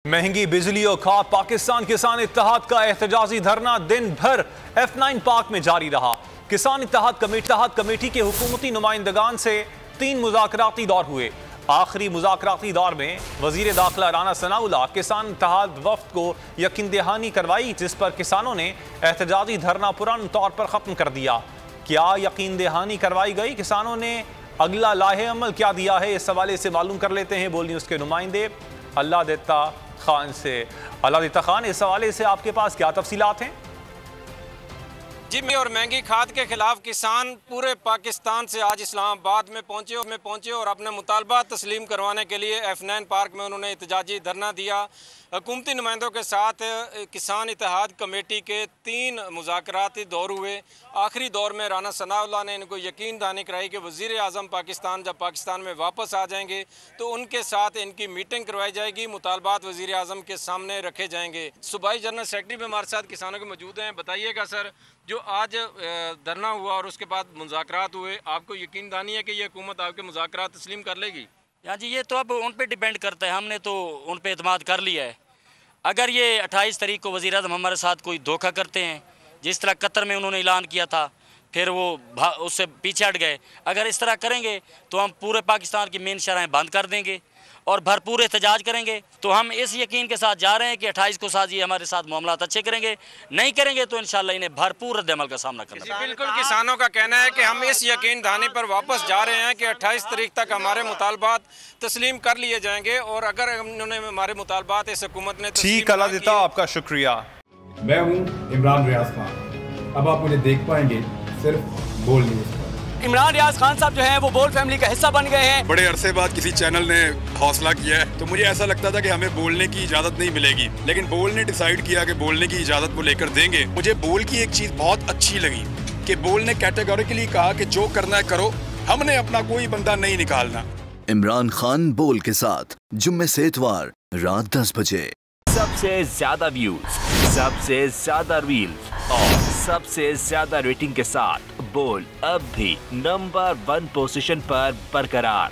महंगी बिजली और खाद, पाकिस्तान किसान इत्तेहाद का एहतजाजी धरना दिन भर F9 पार्क में जारी रहा। किसान इत्तेहाद कमेटी के हुकूमती नुमाइंदगान से 3 मुज़ाकराती दौर हुए। आखिरी मुज़ाकराती दौर में वज़ीर दाखिला राना सनाउल्लाह किसान इत्तेहाद वफ़द को यकीन दहानी करवाई, जिस पर किसानों ने एहतजाजी धरना पुरान तौर पर ख़त्म कर दिया। क्या यकीन दहानी करवाई गई? किसानों ने अगला लाहे अमल क्या दिया है? इस हवाले से मालूम कर लेते हैं बोल न्यूज़ के नुमाइंदे अल्लाह देता खान से। अल्लाह देता खान, इस हवाले से आपके पास क्या तफसीलात हैं? जी, और महंगी खाद के खिलाफ किसान पूरे पाकिस्तान से आज इस्लामाबाद में पहुंचे और अपने मुतालबा तस्लीम करवाने के लिए F9 पार्क में उन्होंने एहतजाजी धरना दिया। हुकूमती नुमाइंदों के साथ किसान इत्तेहाद कमेटी के 3 मुज़ाकराती दौर हुए। आखिरी दौर में राना सनाउल्लाह ने इनको यकीन दहानी कराई कि वज़ीर आज़म पाकिस्तान जब पाकिस्तान में वापस आ जाएंगे तो उनके साथ इनकी मीटिंग करवाई जाएगी, मुतालबात वज़ीर आज़म के सामने रखे जाएंगे। सूबाई जनरल सेक्रेटरी भी हमारे साथ किसानों के मौजूद हैं। बताइएगा सर, जो आज धरना हुआ और उसके बाद मुज़ाकरात हुए, आपको यकीन दहानी है कि ये हुकूमत आपके मुज़ाकरात तस्लीम कर लेगी? हाँ जी, ये तो अब उन पे डिपेंड करता है। हमने तो उन पे एतमाद कर लिया है। अगर ये 28 तारीख को वज़ीर आज़म हमारे साथ कोई धोखा करते हैं, जिस तरह कतर में उन्होंने ऐलान किया था, फिर वो उससे पीछे हट गए, अगर इस तरह करेंगे तो हम पूरे पाकिस्तान की मेन शराहें बंद कर देंगे और भरपूर एहतजाज करेंगे। तो हम इस यकीन के साथ जा रहे हैं कि 28 को साथ ये हमारे साथ मामलात अच्छे करेंगे, नहीं करेंगे तो इंशाल्लाह इन्हें भरपूर रद्द-ए-अमल का सामना करना है। बिल्कुल, किसानों का कहना है कि हम इस यकीन दहानी पर वापस जा रहे हैं कि 28 तारीख तक हमारे मुतालबात तस्लीम कर लिए जाएंगे और अगर उन्होंने हमारे मुतालबात इस हुकूमत ने ठीक अल्लाह देता, आपका शुक्रिया। मैं हूँ इमरान रियाज खान। अब आप मुझे देख पाएंगे सिर्फ बोल न्यूज़। इमरान रियाज खान साहब जो हैं वो बोल फैमिली का हिस्सा बन गए हैं। बड़े अरसे बाद किसी चैनल ने हौसला किया है, तो मुझे ऐसा लगता था कि हमें बोलने की इजाजत नहीं मिलेगी, लेकिन बोल ने डिसाइड किया कि बोलने की इजाजत वो लेकर देंगे। मुझे बोल की एक चीज बहुत अच्छी लगी कि बोल ने कैटेगोरिकली कहा कि जो करना है करो, हमने अपना कोई बंदा नहीं निकालना। इमरान खान बोल के साथ जुम्मे से इतवार रात 10 बजे। सबसे ज्यादा व्यूज, सबसे ज्यादा रील्स और सबसे ज्यादा रेटिंग के साथ बोल अब भी नंबर 1 पोजीशन पर बरकरार।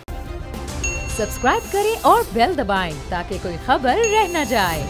सब्सक्राइब करें और बेल दबाएं ताकि कोई खबर रह न जाए।